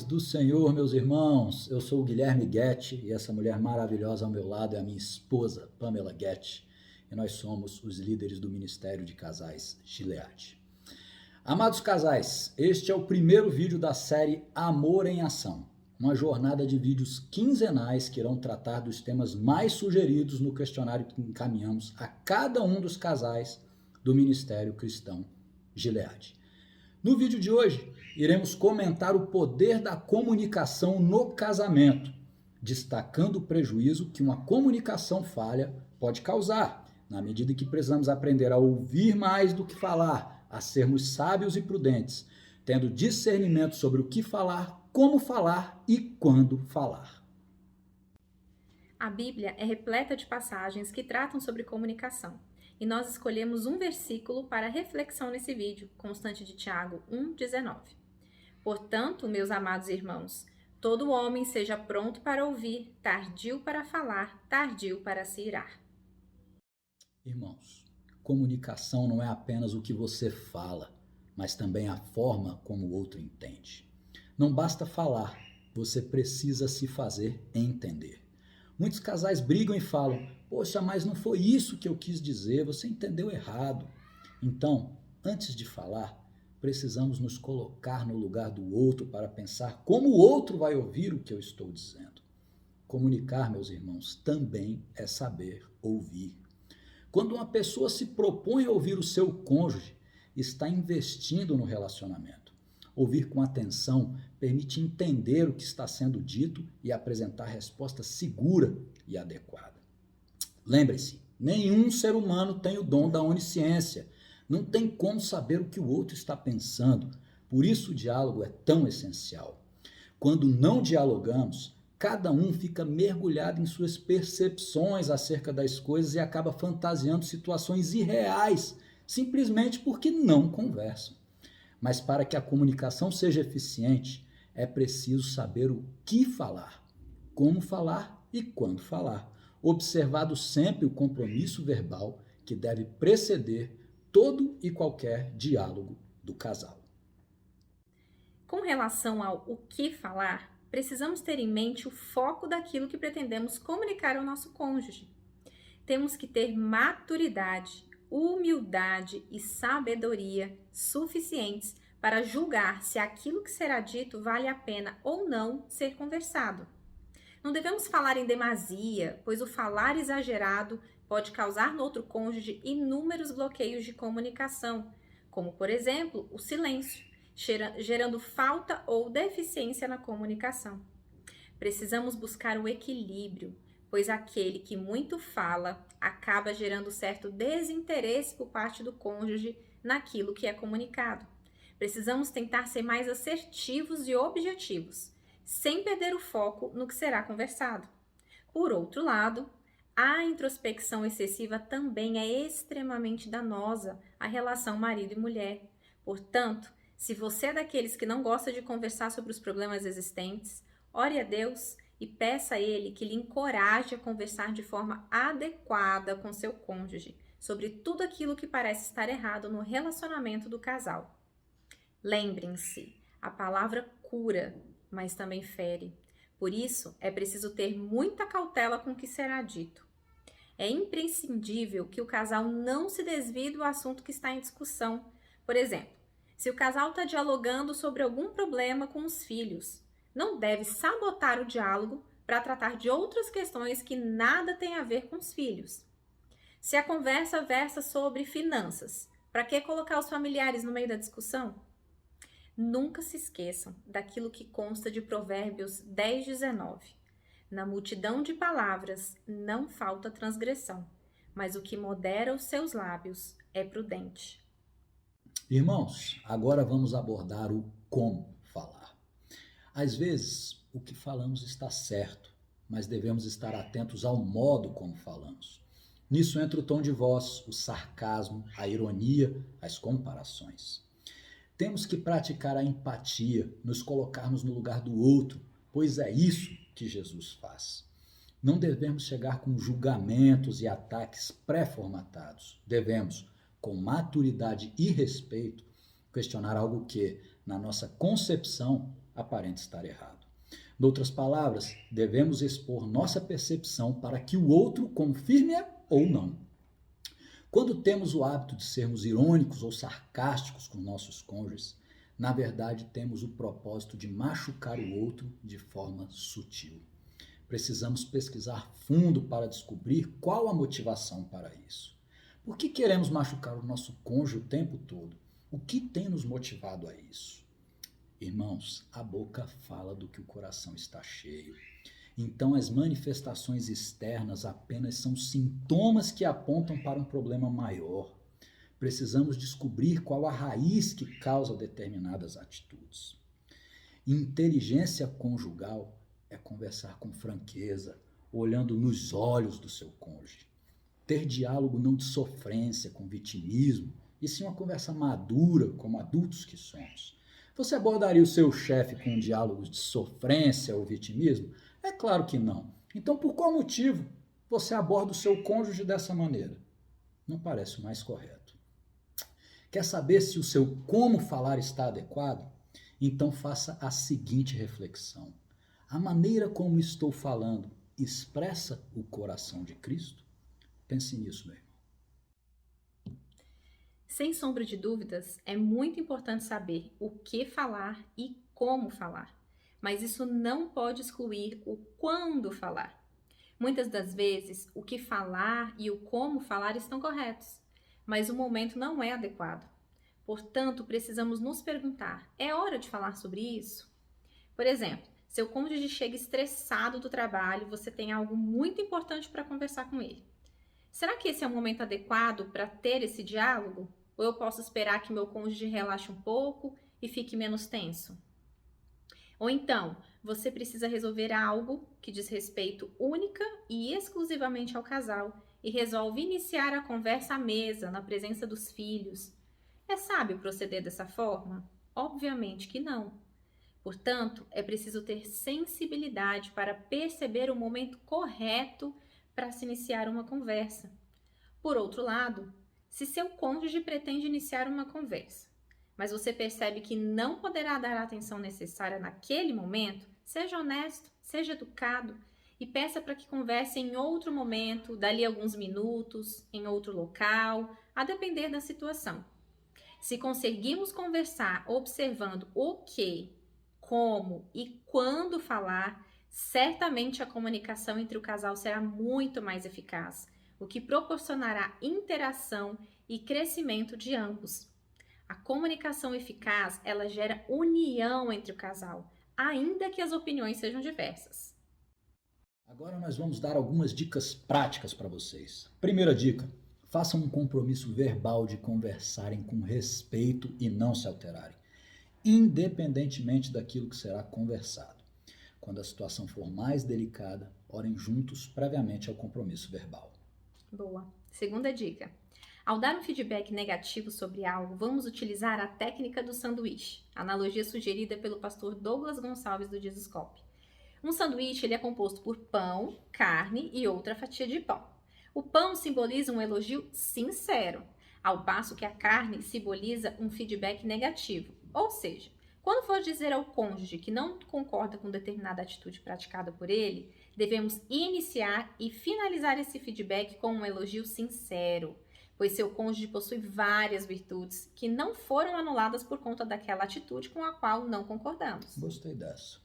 do Senhor, meus irmãos. Eu sou o Guilherme Guetti e essa mulher maravilhosa ao meu lado é a minha esposa, Pamela Guetti, e nós somos os líderes do Ministério de Casais Gilead. Amados casais, este é o primeiro vídeo da série Amor em Ação, uma jornada de vídeos quinzenais que irão tratar dos temas mais sugeridos no questionário que encaminhamos a cada um dos casais do Ministério Cristão Gilead. No vídeo de hoje, iremos comentar o poder da comunicação no casamento, destacando o prejuízo que uma comunicação falha pode causar, na medida que precisamos aprender a ouvir mais do que falar, a sermos sábios e prudentes, tendo discernimento sobre o que falar, como falar e quando falar. A Bíblia é repleta de passagens que tratam sobre comunicação. E nós escolhemos um versículo para reflexão nesse vídeo, constante de Tiago 1,19. Portanto, meus amados irmãos, todo homem seja pronto para ouvir, tardio para falar, tardio para se irar. Irmãos, comunicação não é apenas o que você fala, mas também a forma como o outro entende. Não basta falar, você precisa se fazer entender. Muitos casais brigam e falam: poxa, mas não foi isso que eu quis dizer, você entendeu errado. Então, antes de falar, precisamos nos colocar no lugar do outro para pensar como o outro vai ouvir o que eu estou dizendo. Comunicar, meus irmãos, também é saber ouvir. Quando uma pessoa se propõe a ouvir o seu cônjuge, está investindo no relacionamento. Ouvir com atenção permite entender o que está sendo dito e apresentar resposta segura e adequada. Lembre-se, nenhum ser humano tem o dom da onisciência. Não tem como saber o que o outro está pensando. Por isso o diálogo é tão essencial. Quando não dialogamos, cada um fica mergulhado em suas percepções acerca das coisas e acaba fantasiando situações irreais, simplesmente porque não conversam. Mas para que a comunicação seja eficiente, é preciso saber o que falar, como falar e quando falar, observado sempre o compromisso verbal que deve preceder todo e qualquer diálogo do casal. Com relação ao o que falar, precisamos ter em mente o foco daquilo que pretendemos comunicar ao nosso cônjuge. Temos que ter maturidade, humildade e sabedoria suficientes para julgar se aquilo que será dito vale a pena ou não ser conversado. Não devemos falar em demasia, pois o falar exagerado pode causar no outro cônjuge inúmeros bloqueios de comunicação, como, por exemplo, o silêncio, gerando falta ou deficiência na comunicação. Precisamos buscar o equilíbrio, pois aquele que muito fala acaba gerando certo desinteresse por parte do cônjuge naquilo que é comunicado. Precisamos tentar ser mais assertivos e objetivos, sem perder o foco no que será conversado. Por outro lado, a introspecção excessiva também é extremamente danosa à relação marido e mulher. Portanto, se você é daqueles que não gosta de conversar sobre os problemas existentes, ore a Deus e peça a Ele que lhe encoraje a conversar de forma adequada com seu cônjuge sobre tudo aquilo que parece estar errado no relacionamento do casal. Lembrem-se, a palavra cura, mas também fere. Por isso, é preciso ter muita cautela com o que será dito. É imprescindível que o casal não se desvie do assunto que está em discussão. Por exemplo, se o casal está dialogando sobre algum problema com os filhos, não deve sabotar o diálogo para tratar de outras questões que nada têm a ver com os filhos. Se a conversa versa sobre finanças, para que colocar os familiares no meio da discussão? Nunca se esqueçam daquilo que consta de Provérbios 10:19. Na multidão de palavras não falta transgressão, mas o que modera os seus lábios é prudente. Irmãos, agora vamos abordar o como falar. Às vezes, o que falamos está certo, mas devemos estar atentos ao modo como falamos. Nisso entra o tom de voz, o sarcasmo, a ironia, as comparações. Temos que praticar a empatia, nos colocarmos no lugar do outro, pois é isso que Jesus faz. Não devemos chegar com julgamentos e ataques pré-formatados. Devemos, com maturidade e respeito, questionar algo que, na nossa concepção, aparente estar errado. Em outras palavras, devemos expor nossa percepção para que o outro confirme-a ou não. Quando temos o hábito de sermos irônicos ou sarcásticos com nossos cônjuges, na verdade temos o propósito de machucar o outro de forma sutil. Precisamos pesquisar fundo para descobrir qual a motivação para isso. Por que queremos machucar o nosso cônjuge o tempo todo? O que tem nos motivado a isso? Irmãos, a boca fala do que o coração está cheio. Então, as manifestações externas apenas são sintomas que apontam para um problema maior. Precisamos descobrir qual a raiz que causa determinadas atitudes. Inteligência conjugal é conversar com franqueza, olhando nos olhos do seu cônjuge. Ter diálogo não de sofrência, com vitimismo, e sim uma conversa madura, como adultos que somos. Você abordaria o seu chefe com diálogos de sofrência ou vitimismo? É claro que não. Então, por qual motivo você aborda o seu cônjuge dessa maneira? Não parece o mais correto. Quer saber se o seu como falar está adequado? Então faça a seguinte reflexão. A maneira como estou falando expressa o coração de Cristo? Pense nisso, meu irmão. Sem sombra de dúvidas, é muito importante saber o que falar e como falar, mas isso não pode excluir o quando falar. Muitas das vezes, o que falar e o como falar estão corretos, mas o momento não é adequado. Portanto, precisamos nos perguntar: é hora de falar sobre isso? Por exemplo, seu cônjuge chega estressado do trabalho e você tem algo muito importante para conversar com ele. Será que esse é o momento adequado para ter esse diálogo? Ou eu posso esperar que meu cônjuge relaxe um pouco e fique menos tenso? Ou então, você precisa resolver algo que diz respeito única e exclusivamente ao casal e resolve iniciar a conversa à mesa, na presença dos filhos. É sábio proceder dessa forma? Obviamente que não. Portanto, é preciso ter sensibilidade para perceber o momento correto para se iniciar uma conversa. Por outro lado, se seu cônjuge pretende iniciar uma conversa, mas você percebe que não poderá dar a atenção necessária naquele momento, seja honesto, seja educado e peça para que converse em outro momento, dali alguns minutos, em outro local, a depender da situação. Se conseguirmos conversar observando o que, como e quando falar, certamente a comunicação entre o casal será muito mais eficaz, o que proporcionará interação e crescimento de ambos. A comunicação eficaz, ela gera união entre o casal, ainda que as opiniões sejam diversas. Agora nós vamos dar algumas dicas práticas para vocês. Primeira dica: façam um compromisso verbal de conversarem com respeito e não se alterarem, independentemente daquilo que será conversado. Quando a situação for mais delicada, orem juntos previamente ao compromisso verbal. Boa. Segunda dica: ao dar um feedback negativo sobre algo, vamos utilizar a técnica do sanduíche, analogia sugerida pelo pastor Douglas Gonçalves do Jesuscope. Um sanduíche ele é composto por pão, carne e outra fatia de pão. O pão simboliza um elogio sincero, ao passo que a carne simboliza um feedback negativo. Ou seja, quando for dizer ao cônjuge que não concorda com determinada atitude praticada por ele, devemos iniciar e finalizar esse feedback com um elogio sincero, pois seu cônjuge possui várias virtudes que não foram anuladas por conta daquela atitude com a qual não concordamos. Gostei dessa.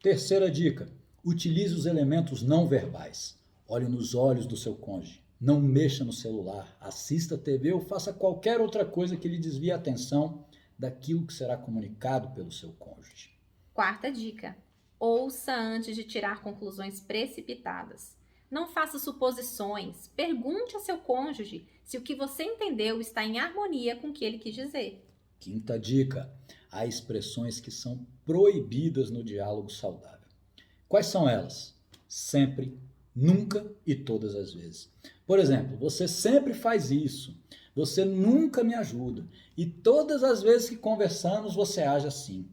Terceira dica: utilize os elementos não verbais. Olhe nos olhos do seu cônjuge. Não mexa no celular, assista a TV ou faça qualquer outra coisa que lhe desvie a atenção daquilo que será comunicado pelo seu cônjuge. Quarta dica: ouça antes de tirar conclusões precipitadas. Não faça suposições. Pergunte a seu cônjuge se o que você entendeu está em harmonia com o que ele quis dizer. Quinta dica: há expressões que são proibidas no diálogo saudável. Quais são elas? Sempre, nunca e todas as vezes. Por exemplo, você sempre faz isso. Você nunca me ajuda. E todas as vezes que conversamos, você age assim.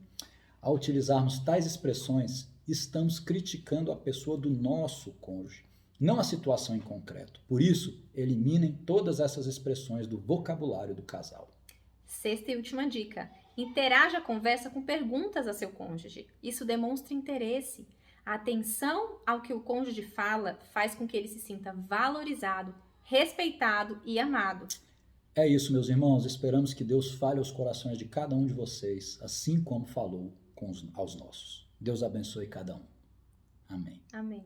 Ao utilizarmos tais expressões, estamos criticando a pessoa do nosso cônjuge, não a situação em concreto. Por isso, eliminem todas essas expressões do vocabulário do casal. Sexta e última dica: Interaja a conversa com perguntas a seu cônjuge. Isso demonstra interesse. A atenção ao que o cônjuge fala faz com que ele se sinta valorizado, respeitado e amado. É isso, meus irmãos. Esperamos que Deus fale aos corações de cada um de vocês, assim como falou aos nossos. Deus abençoe cada um. Amém. Amém.